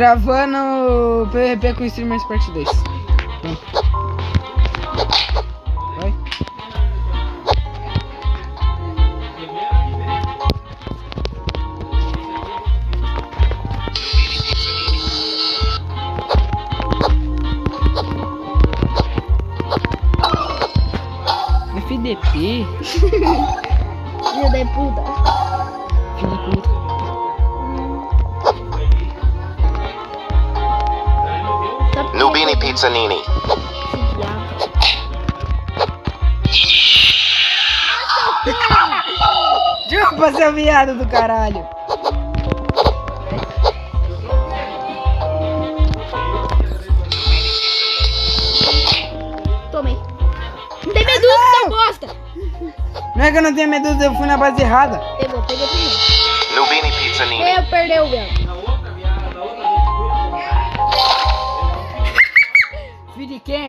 Gravando PVP com Streamers Parte 2. Vai. FDP? Filho da puta. Filho da puta. Nubini Pizzanini. Chupa, seu viado do caralho. Tomei. Não tem medusa, essa bosta. Não é que eu não tenho medo, eu fui na base errada. Pegou primeiro. Nubini Pizzanini. Eu perdeu, velho. Filho de quem?